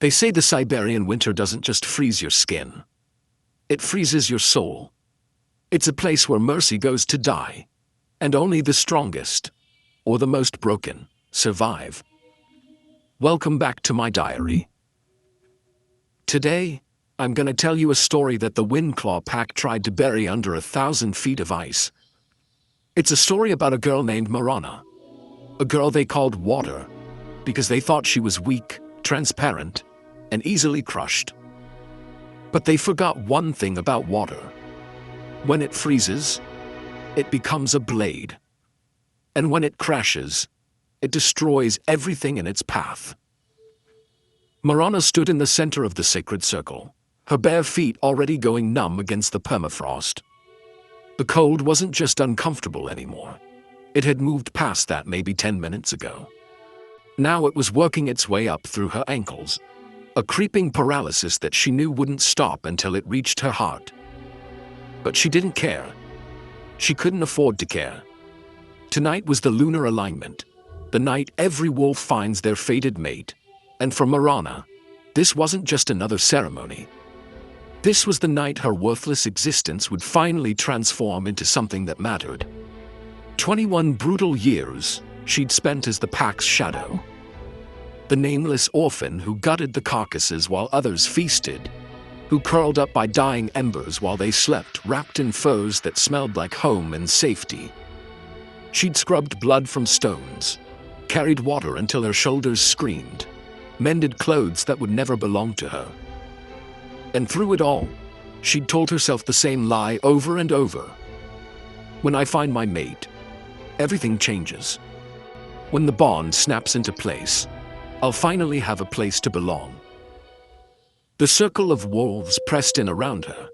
They say the Siberian winter doesn't just freeze your skin. It freezes your soul. It's a place where mercy goes to die, and only the strongest, or the most broken, survive. Welcome back to my diary. Today, I'm gonna tell you a story that the Windclaw Pack tried to bury under 1,000 feet of ice. It's a story about a girl named Morirana, a girl they called Water, because they thought she was weak, transparent, and easily crushed. But they forgot one thing about water. When it freezes, it becomes a blade. And when it crashes, it destroys everything in its path. Morirana stood in the center of the sacred circle, her bare feet already going numb against the permafrost. The cold wasn't just uncomfortable anymore. It had moved past that maybe 10 minutes ago. Now it was working its way up through her ankles, a creeping paralysis that she knew wouldn't stop until it reached her heart. But she didn't care. She couldn't afford to care. Tonight was the Lunar Alignment, the night every wolf finds their fated mate. And for Morirana, this wasn't just another ceremony. This was the night her worthless existence would finally transform into something that mattered. 21 brutal years she'd spent as the pack's shadow. The nameless orphan who gutted the carcasses while others feasted, who curled up by dying embers while they slept wrapped in furs that smelled like home and safety. She'd scrubbed blood from stones, carried water until her shoulders screamed, mended clothes that would never belong to her. And through it all, she'd told herself the same lie over and over. When I find my mate, everything changes. When the bond snaps into place, I'll finally have a place to belong. The circle of wolves pressed in around her,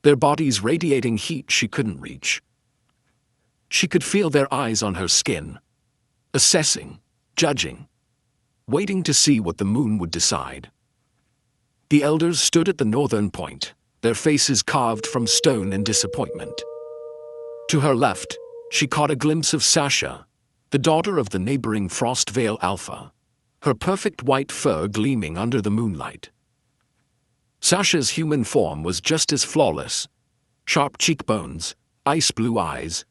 their bodies radiating heat she couldn't reach. She could feel their eyes on her skin, assessing, judging, waiting to see what the moon would decide. The elders stood at the northern point, their faces carved from stone in disappointment. To her left, she caught a glimpse of Sasha, the daughter of the neighboring frost veil Alpha, her perfect white fur gleaming under the moonlight. Sasha's human form was just as flawless, sharp cheekbones, ice blue eyes,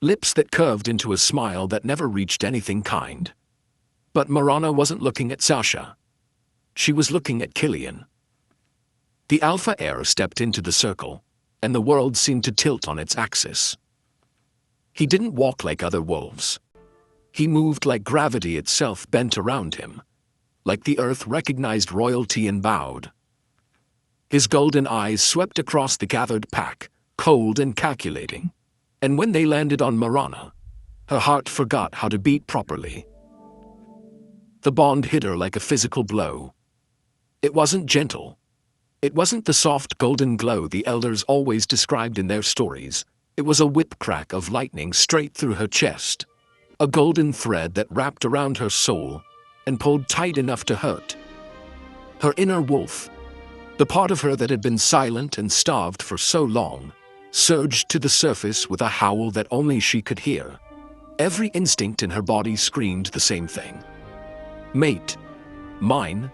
lips that curved into a smile that never reached anything kind. But Morirana wasn't looking at Sasha. She was looking at Killian. The Alpha Heir stepped into the circle, and the world seemed to tilt on its axis. He didn't walk like other wolves. He moved like gravity itself bent around him, like the earth recognized royalty and bowed. His golden eyes swept across the gathered pack, cold and calculating. And when they landed on Morirana, her heart forgot how to beat properly. The bond hit her like a physical blow. It wasn't gentle. It wasn't the soft golden glow the elders always described in their stories. It was a whip crack of lightning straight through her chest, a golden thread that wrapped around her soul and pulled tight enough to hurt. Her inner wolf, the part of her that had been silent and starved for so long, surged to the surface with a howl that only she could hear. Every instinct in her body screamed the same thing. Mate. Mine.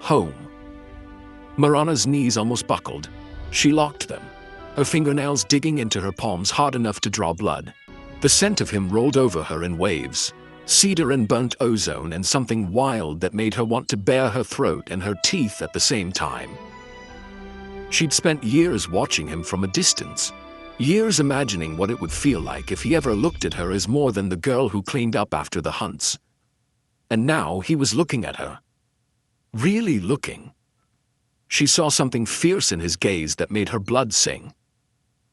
Home. Morirana's knees almost buckled. She locked them, her fingernails digging into her palms hard enough to draw blood. The scent of him rolled over her in waves, cedar and burnt ozone and something wild that made her want to bare her throat and her teeth at the same time. She'd spent years watching him from a distance, years imagining what it would feel like if he ever looked at her as more than the girl who cleaned up after the hunts. And now he was looking at her. Really looking. She saw something fierce in his gaze that made her blood sing.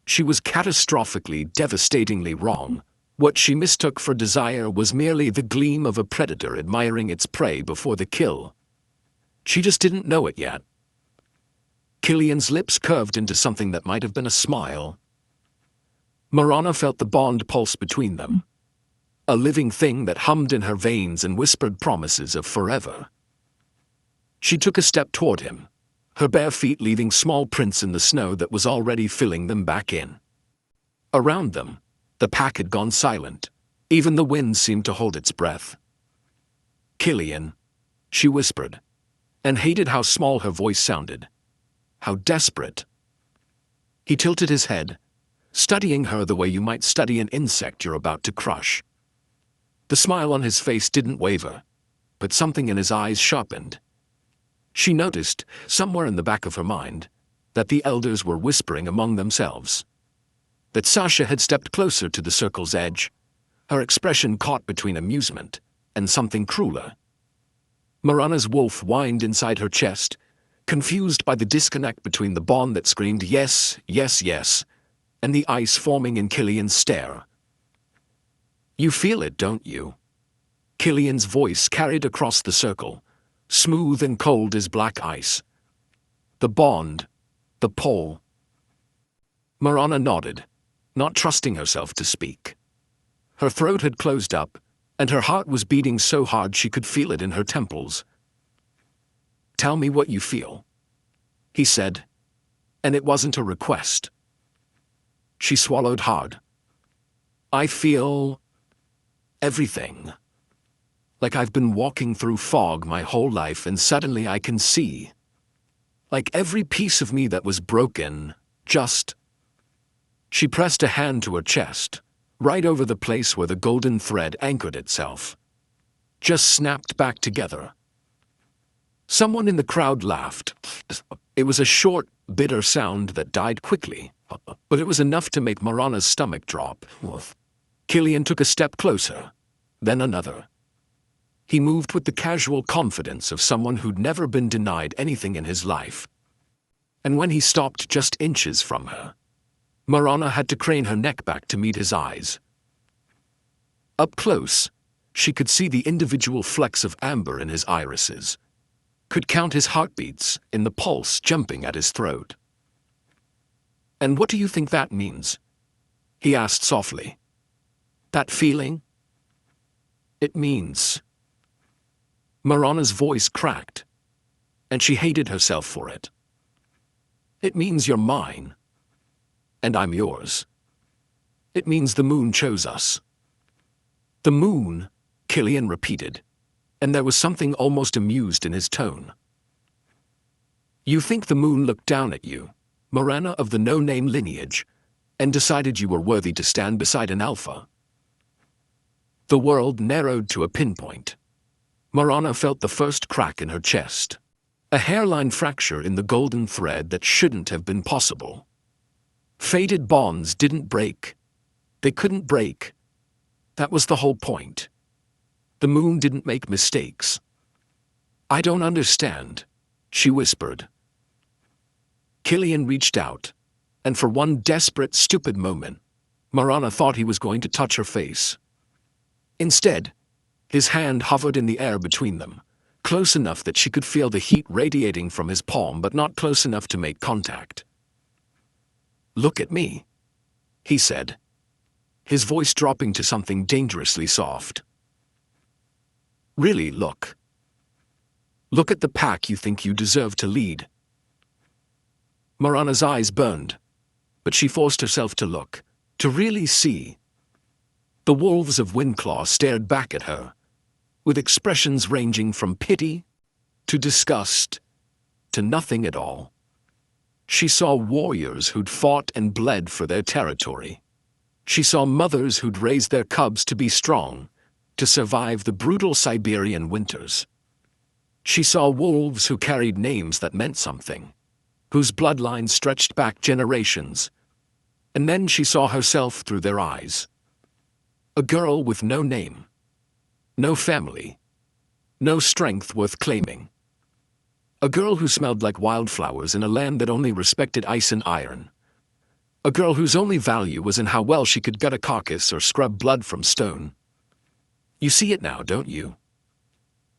She was catastrophically, devastatingly wrong. What she mistook for desire was merely the gleam of a predator admiring its prey before the kill. She just didn't know it yet. Killian's lips curved into something that might have been a smile. Morirana felt the bond pulse between them, a living thing that hummed in her veins and whispered promises of forever. She took a step toward him, her bare feet leaving small prints in the snow that was already filling them back in. Around them, the pack had gone silent. Even the wind seemed to hold its breath. "Killian," she whispered. and hated how small her voice sounded. How desperate. He tilted his head, studying her the way you might study an insect you're about to crush. The smile on his face didn't waver, but something in his eyes sharpened. She noticed, somewhere in the back of her mind, that the elders were whispering among themselves. That Sasha had stepped closer to the circle's edge, her expression caught between amusement and something crueler. Morirana's wolf whined inside her chest, confused by the disconnect between the bond that screamed yes, yes, yes, and the ice forming in Killian's stare. You feel it, don't you? Killian's voice carried across the circle, smooth and cold as black ice. The bond, the pull. Morirana nodded, not trusting herself to speak. Her throat had closed up, and her heart was beating so hard she could feel it in her temples. Tell me what you feel, he said, and it wasn't a request. She swallowed hard. I feel everything. Like I've been walking through fog my whole life and suddenly I can see. Like every piece of me that was broken, just... She pressed a hand to her chest, right over the place where the golden thread anchored itself. Just snapped back together. Someone in the crowd laughed. It was a short, bitter sound that died quickly, but it was enough to make Morirana's stomach drop. Killian took a step closer, then another. He moved with the casual confidence of someone who'd never been denied anything in his life. And when he stopped just inches from her, Morirana had to crane her neck back to meet his eyes. Up close, she could see the individual flecks of amber in his irises, could count his heartbeats in the pulse jumping at his throat. And what do you think that means? He asked softly. That feeling? It means... Morirana's voice cracked, and she hated herself for it. It means you're mine, and I'm yours. It means the moon chose us. The moon, Killian repeated, and there was something almost amused in his tone. You think the moon looked down at you, Morirana of the no-name lineage, and decided you were worthy to stand beside an alpha. The world narrowed to a pinpoint. Morirana felt the first crack in her chest, a hairline fracture in the golden thread that shouldn't have been possible. Faded bonds didn't break. They couldn't break. That was the whole point. The moon didn't make mistakes. I don't understand, she whispered. Killian reached out, and for one desperate, stupid moment, Morirana thought he was going to touch her face. Instead, his hand hovered in the air between them, close enough that she could feel the heat radiating from his palm but not close enough to make contact. Look at me, he said, his voice dropping to something dangerously soft. Really look. Look at the pack you think you deserve to lead. Morirana's eyes burned, but she forced herself to look, to really see. The wolves of Windclaw stared back at her, with expressions ranging from pity to disgust to nothing at all. She saw warriors who'd fought and bled for their territory. She saw mothers who'd raised their cubs to be strong, to survive the brutal Siberian winters. She saw wolves who carried names that meant something, whose bloodlines stretched back generations. And then she saw herself through their eyes. A girl with no name, no family, no strength worth claiming. A girl who smelled like wildflowers in a land that only respected ice and iron. A girl whose only value was in how well she could gut a carcass or scrub blood from stone. You see it now, don't you?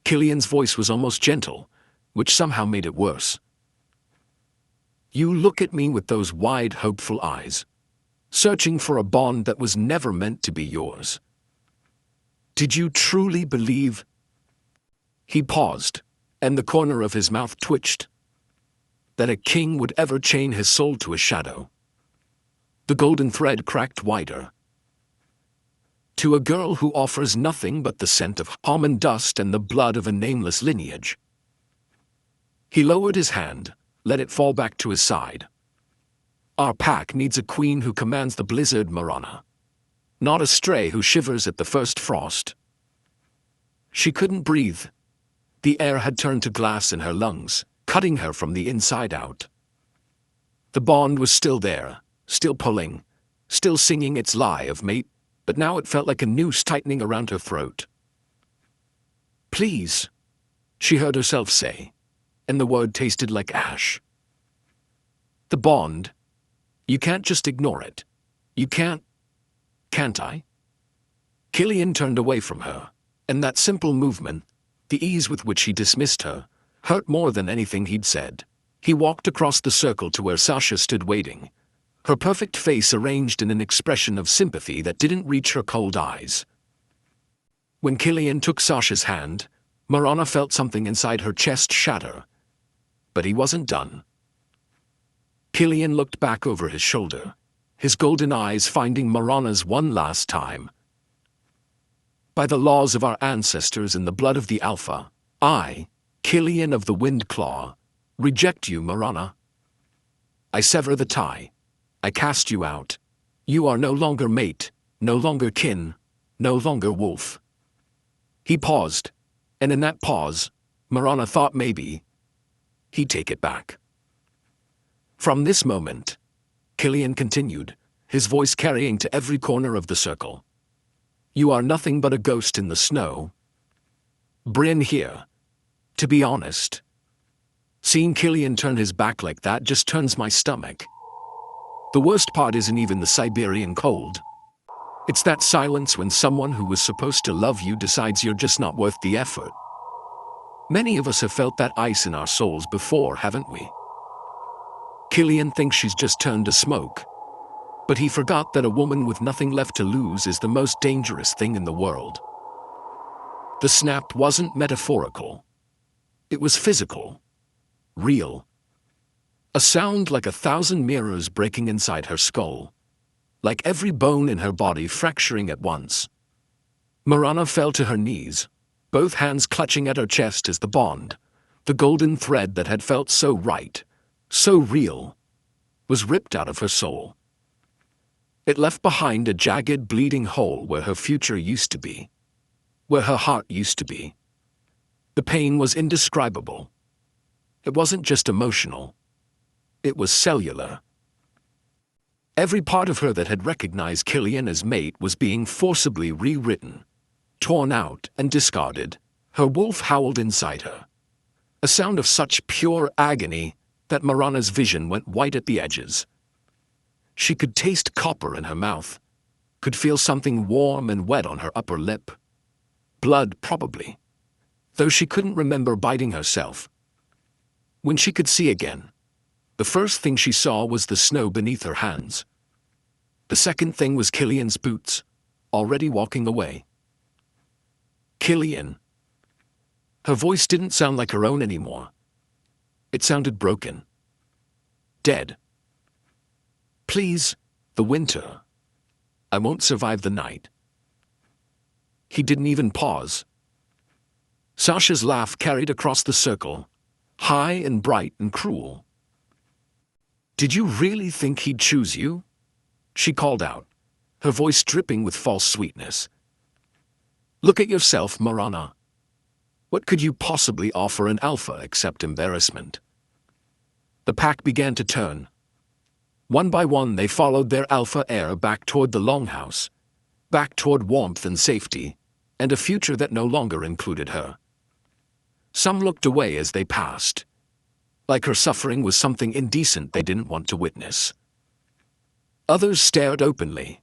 Killian's voice was almost gentle, which somehow made it worse. You look at me with those wide, hopeful eyes, searching for a bond that was never meant to be yours. Did you truly believe? He paused, and the corner of his mouth twitched. That a king would ever chain his soul to a shadow. The golden thread cracked wider. To a girl who offers nothing but the scent of almond dust and the blood of a nameless lineage. He lowered his hand, let it fall back to his side. Our pack needs a queen who commands the blizzard, Morirana. Not a stray who shivers at the first frost. She couldn't breathe. The air had turned to glass in her lungs, cutting her from the inside out. The bond was still there, still pulling, still singing its lie of mate, but now it felt like a noose tightening around her throat. "Please," she heard herself say, and the word tasted like ash. "The bond. You can't just ignore it. You can't I?" Killian turned away from her, and that simple movement, the ease with which he dismissed her, hurt more than anything he'd said. He walked across the circle to where Sasha stood waiting, her perfect face arranged in an expression of sympathy that didn't reach her cold eyes. When Killian took Sasha's hand, Morirana felt something inside her chest shatter. But he wasn't done. Killian looked back over his shoulder, his golden eyes finding Morirana's one last time. "By the laws of our ancestors and the blood of the Alpha, I, Killian of the Windclaw, reject you, Morirana. I sever the tie. I cast you out. You are no longer mate, no longer kin, no longer wolf." He paused, and in that pause, Morirana thought maybe he'd take it back. "From this moment," Killian continued, his voice carrying to every corner of the circle, "you are nothing but a ghost in the snow. Bryn here. To be honest, seeing Killian turn his back like that just turns my stomach. The worst part isn't even the Siberian cold. It's that silence when someone who was supposed to love you decides you're just not worth the effort. Many of us have felt that ice in our souls before, haven't we?" Killian thinks she's just turned to smoke. But he forgot that a woman with nothing left to lose is the most dangerous thing in the world. The snap wasn't metaphorical. It was physical. Real. A sound like 1,000 mirrors breaking inside her skull. Like every bone in her body fracturing at once. Morirana fell to her knees, both hands clutching at her chest as the bond, the golden thread that had felt so right, so real, was ripped out of her soul. It left behind a jagged, bleeding hole where her future used to be, where her heart used to be. The pain was indescribable. It wasn't just emotional. It was cellular. Every part of her that had recognized Killian as mate was being forcibly rewritten, torn out and discarded. Her wolf howled inside her, a sound of such pure agony that Morirana's vision went white at the edges. She could taste copper in her mouth, could feel something warm and wet on her upper lip. Blood, probably, though she couldn't remember biting herself. When she could see again, the first thing she saw was the snow beneath her hands. The second thing was Killian's boots, already walking away. "Killian." Her voice didn't sound like her own anymore. It sounded broken. Dead. "Please, the winter. I won't survive the night." He didn't even pause. Sasha's laugh carried across the circle, high and bright and cruel. "Did you really think he'd choose you?" she called out, her voice dripping with false sweetness. "Look at yourself, Morirana. What could you possibly offer an alpha except embarrassment?" The pack began to turn. One by one they followed their Alpha Heir back toward the longhouse, back toward warmth and safety, and a future that no longer included her. Some looked away as they passed, like her suffering was something indecent they didn't want to witness. Others stared openly,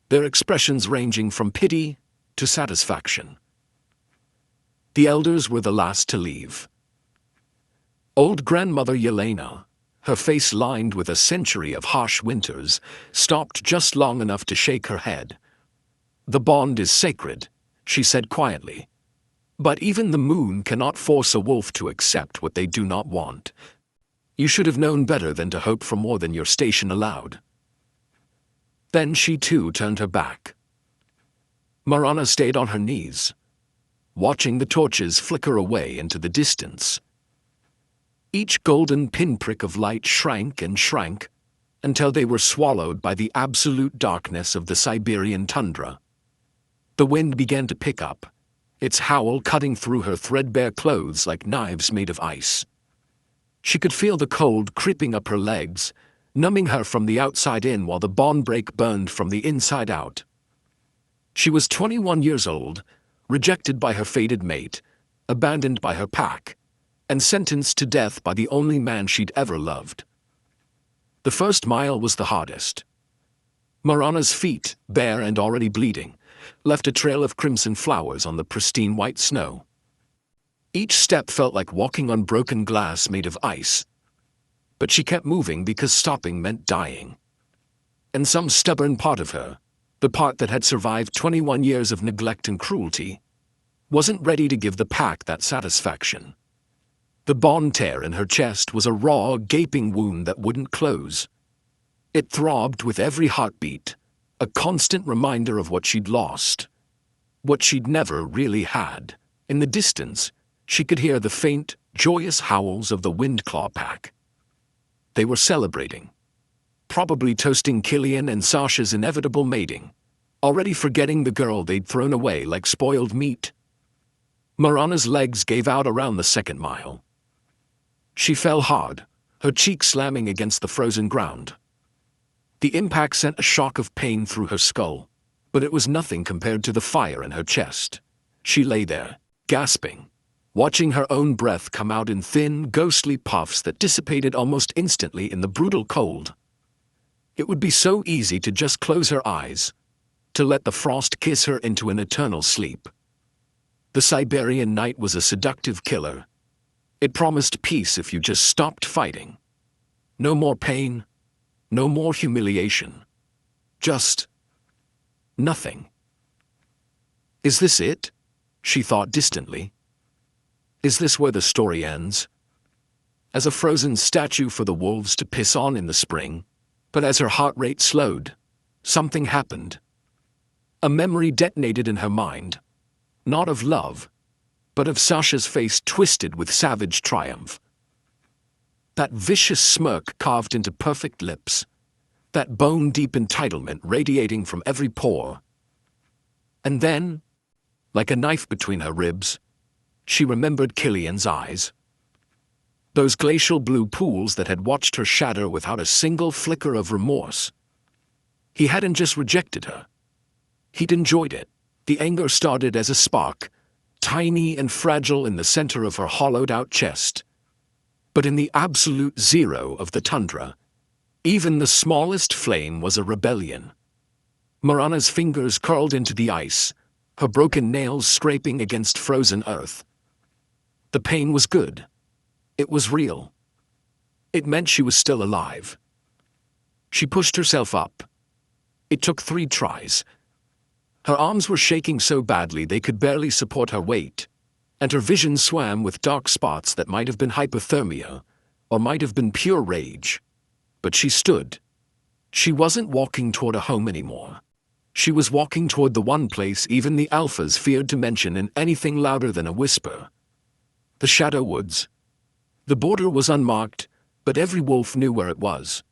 their expressions ranging from pity to satisfaction. The elders were the last to leave. Old grandmother Yelena, her face lined with a century of harsh winters, stopped just long enough to shake her head. "The bond is sacred," she said quietly. "But even the moon cannot force a wolf to accept what they do not want. You should have known better than to hope for more than your station allowed." Then she too turned her back. Morirana stayed on her knees, watching the torches flicker away into the distance. Each golden pinprick of light shrank and shrank, until they were swallowed by the absolute darkness of the Siberian tundra. The wind began to pick up, its howl cutting through her threadbare clothes like knives made of ice. She could feel the cold creeping up her legs, numbing her from the outside in while the bone break burned from the inside out. She was 21 years old, rejected by her fated mate, abandoned by her pack, and sentenced to death by the only man she'd ever loved. The first mile was the hardest. Morirana's feet, bare and already bleeding, left a trail of crimson flowers on the pristine white snow. Each step felt like walking on broken glass made of ice. But she kept moving because stopping meant dying. And some stubborn part of her, the part that had survived 21 years of neglect and cruelty, wasn't ready to give the pack that satisfaction. The bond tear in her chest was a raw, gaping wound that wouldn't close. It throbbed with every heartbeat, a constant reminder of what she'd lost, what she'd never really had. In the distance, she could hear the faint, joyous howls of the Windclaw Pack. They were celebrating, probably toasting Killian and Sasha's inevitable mating, already forgetting the girl they'd thrown away like spoiled meat. Morirana's legs gave out around the second mile. She fell hard, her cheek slamming against the frozen ground. The impact sent a shock of pain through her skull, but it was nothing compared to the fire in her chest. She lay there, gasping, watching her own breath come out in thin, ghostly puffs that dissipated almost instantly in the brutal cold. It would be so easy to just close her eyes, to let the frost kiss her into an eternal sleep. The Siberian night was a seductive killer. It promised peace if you just stopped fighting. No more pain, no more humiliation. Just nothing. Is this it? She thought distantly. Is this where the story ends? As a frozen statue for the wolves to piss on in the spring, but as her heart rate slowed, something happened. A memory detonated in her mind, not of love, but of Sasha's face twisted with savage triumph. That vicious smirk carved into perfect lips, that bone-deep entitlement radiating from every pore. And then, like a knife between her ribs, she remembered Killian's eyes. Those glacial blue pools that had watched her shatter without a single flicker of remorse. He hadn't just rejected her. He'd enjoyed it. The anger started as a spark, tiny and fragile in the center of her hollowed-out chest. But in the absolute zero of the tundra, even the smallest flame was a rebellion. Morirana's fingers curled into the ice, her broken nails scraping against frozen earth. The pain was good. It was real. It meant she was still alive. She pushed herself up. It took 3 tries. Her arms were shaking so badly they could barely support her weight, and her vision swam with dark spots that might have been hypothermia, or might have been pure rage. But she stood. She wasn't walking toward a home anymore. She was walking toward the one place even the alphas feared to mention in anything louder than a whisper. The Shadow Woods. The border was unmarked, but every wolf knew where it was.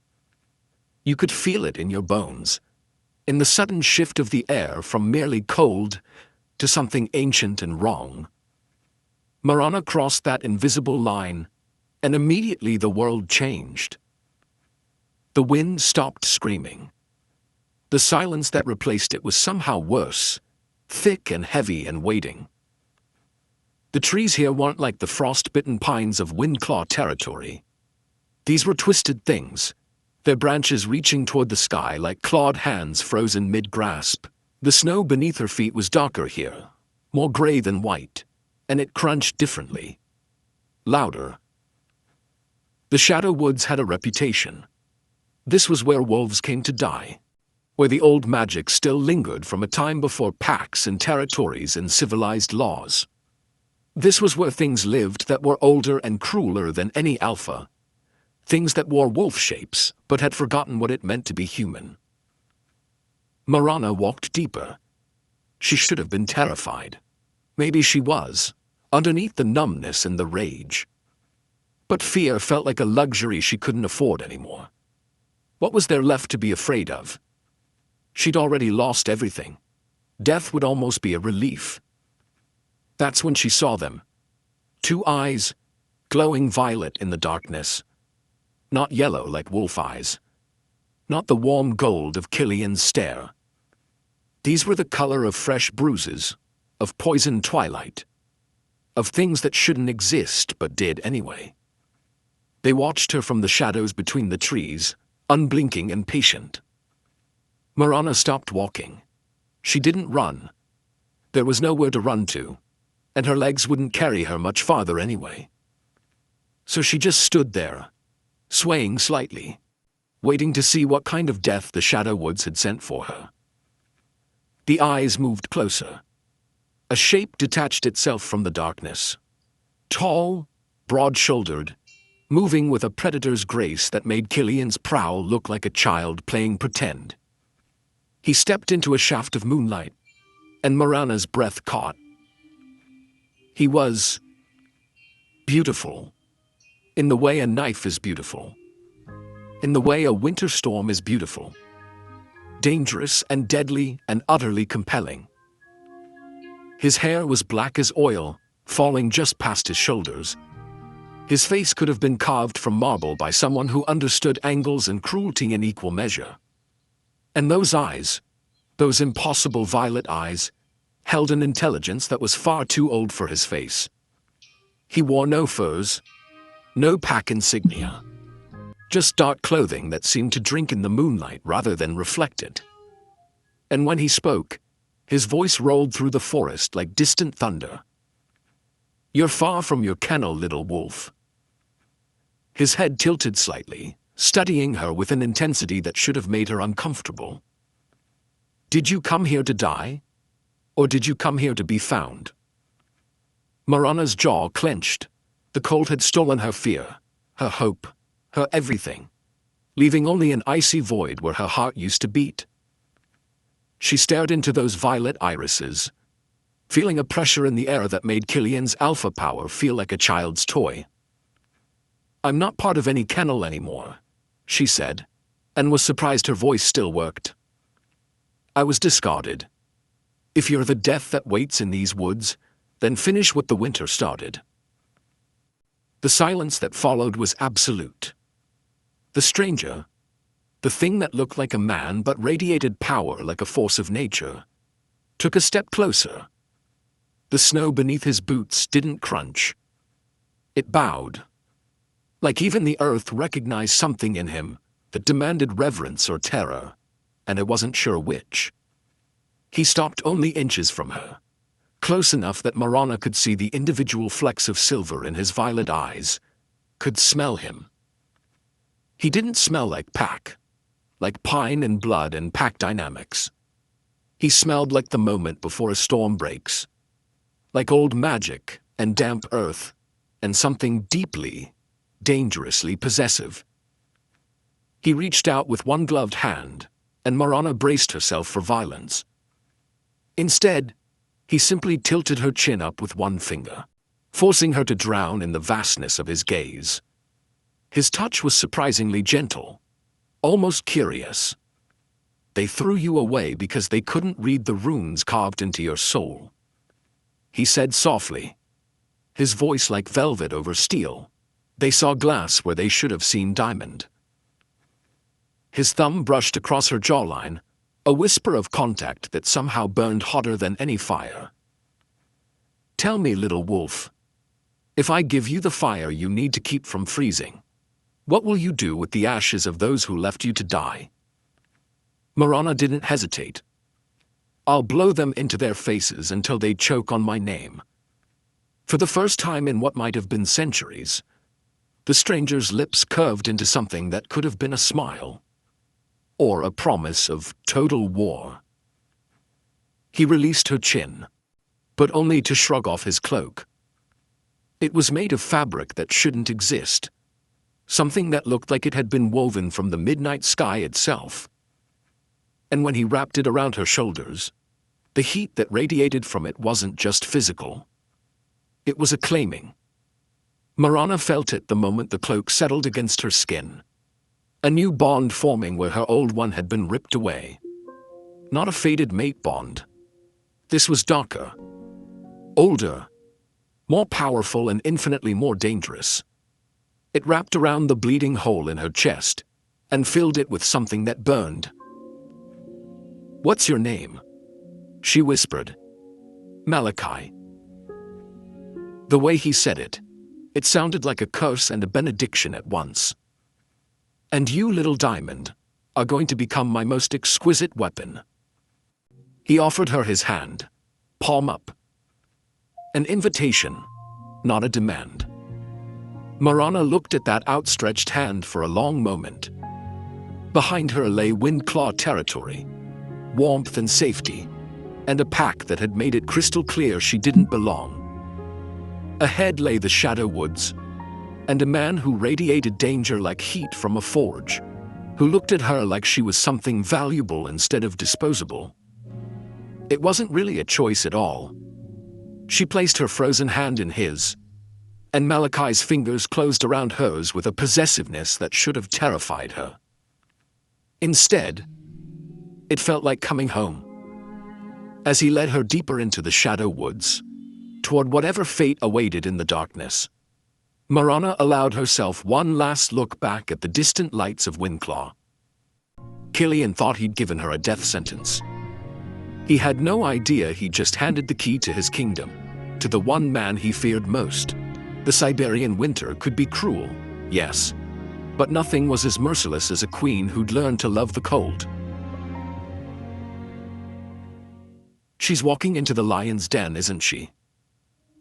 You could feel it in your bones, in the sudden shift of the air from merely cold to something ancient and wrong. Morirana crossed that invisible line, and immediately the world changed. The wind stopped screaming. The silence that replaced it was somehow worse, thick and heavy and waiting. The trees here weren't like the frost-bitten pines of Windclaw territory. These were twisted things, their branches reaching toward the sky like clawed hands frozen mid-grasp. The snow beneath her feet was darker here, more gray than white, and it crunched differently. Louder. The Shadow Woods had a reputation. This was where wolves came to die, where the old magic still lingered from a time before packs and territories and civilized laws. This was where things lived that were older and crueler than any alpha. Things that wore wolf shapes, but had forgotten what it meant to be human. Morirana walked deeper. She should have been terrified. Maybe she was, underneath the numbness and the rage. But fear felt like a luxury she couldn't afford anymore. What was there left to be afraid of? She'd already lost everything. Death would almost be a relief. That's when she saw them. Two eyes, glowing violet in the darkness. Not yellow like wolf eyes. Not the warm gold of Killian's stare. These were the color of fresh bruises, of poisoned twilight, of things that shouldn't exist but did anyway. They watched her from the shadows between the trees, unblinking and patient. Morirana stopped walking. She didn't run. There was nowhere to run to, and her legs wouldn't carry her much farther anyway. So she just stood there, swaying slightly, waiting to see what kind of death the Shadow Woods had sent for her. The eyes moved closer. A shape detached itself from the darkness. Tall, broad-shouldered, moving with a predator's grace that made Killian's prowl look like a child playing pretend. He stepped into a shaft of moonlight, and Morirana's breath caught. He was beautiful, in the way a knife is beautiful, in the way a winter storm is beautiful, dangerous and deadly and utterly compelling. His hair was black as oil, falling just past his shoulders. His face could have been carved from marble by someone who understood angles and cruelty in equal measure. And those eyes, those impossible violet eyes, held an intelligence that was far too old for his face. He wore no furs, no pack insignia, just dark clothing that seemed to drink in the moonlight rather than reflect it. And when he spoke, his voice rolled through the forest like distant thunder. "You're far from your kennel, little wolf." His head tilted slightly, studying her with an intensity that should have made her uncomfortable. "Did you come here to die? Or did you come here to be found?" Morirana's jaw clenched. The cold had stolen her fear, her hope, her everything, leaving only an icy void where her heart used to beat. She stared into those violet irises, feeling a pressure in the air that made Killian's alpha power feel like a child's toy. "I'm not part of any kennel anymore," she said, and was surprised her voice still worked. "I was discarded. If you're the death that waits in these woods, then finish what the winter started." The silence that followed was absolute. The stranger, the thing that looked like a man but radiated power like a force of nature, took a step closer. The snow beneath his boots didn't crunch. It bowed. Like even the earth recognized something in him that demanded reverence or terror, and it wasn't sure which. He stopped only inches from her, close enough that Morirana could see the individual flecks of silver in his violet eyes, could smell him. He didn't smell like pack, like pine and blood and pack dynamics. He smelled like the moment before a storm breaks, like old magic and damp earth, and something deeply, dangerously possessive. He reached out with one gloved hand, and Morirana braced herself for violence. Instead, he simply tilted her chin up with one finger, forcing her to drown in the vastness of his gaze. His touch was surprisingly gentle, almost curious. "They threw you away because they couldn't read the runes carved into your soul," he said softly, his voice like velvet over steel. "They saw glass where they should have seen diamond." His thumb brushed across her jawline, a whisper of contact that somehow burned hotter than any fire. "Tell me, little wolf, if I give you the fire you need to keep from freezing, what will you do with the ashes of those who left you to die?" Morirana didn't hesitate. "I'll blow them into their faces until they choke on my name." For the first time in what might have been centuries, the stranger's lips curved into something that could have been a smile, or a promise of total war. He released her chin, but only to shrug off his cloak. It was made of fabric that shouldn't exist, something that looked like it had been woven from the midnight sky itself. And when he wrapped it around her shoulders, the heat that radiated from it wasn't just physical. It was acclaiming. Marana felt it the moment the cloak settled against her skin. A new bond forming where her old one had been ripped away. Not a faded mate bond. This was darker, older, more powerful and infinitely more dangerous. It wrapped around the bleeding hole in her chest and filled it with something that burned. "What's your name?" she whispered. "Malachi." The way he said it, it sounded like a curse and a benediction at once. "And you, little diamond, are going to become my most exquisite weapon." He offered her his hand, palm up. An invitation, not a demand. Marana looked at that outstretched hand for a long moment. Behind her lay Windclaw territory, warmth and safety, and a pack that had made it crystal clear she didn't belong. Ahead lay the Shadow Woods, and a man who radiated danger like heat from a forge, who looked at her like she was something valuable instead of disposable. It wasn't really a choice at all. She placed her frozen hand in his, and Malachi's fingers closed around hers with a possessiveness that should have terrified her. Instead, it felt like coming home. As he led her deeper into the Shadow Woods, toward whatever fate awaited in the darkness, Marana allowed herself one last look back at the distant lights of Windclaw. Killian thought he'd given her a death sentence. He had no idea he just handed the key to his kingdom, to the one man he feared most. The Siberian winter could be cruel, yes, but nothing was as merciless as a queen who'd learned to love the cold. She's walking into the lion's den, isn't she?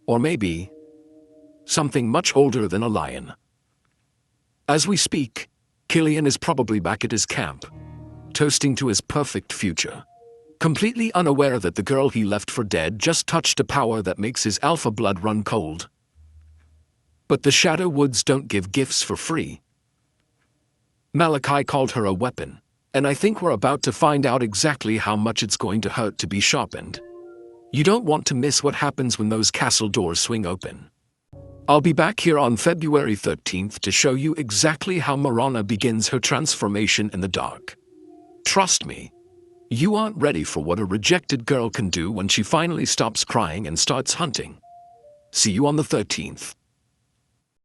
Or maybe something much older than a lion. As we speak, Killian is probably back at his camp, toasting to his perfect future, completely unaware that the girl he left for dead just touched a power that makes his alpha blood run cold. But the Shadow Woods don't give gifts for free. Malachi called her a weapon, and I think we're about to find out exactly how much it's going to hurt to be sharpened. You don't want to miss what happens when those castle doors swing open. I'll be back here on February 13th to show you exactly how Marana begins her transformation in the dark. Trust me, you aren't ready for what a rejected girl can do when she finally stops crying and starts hunting. See you on the 13th.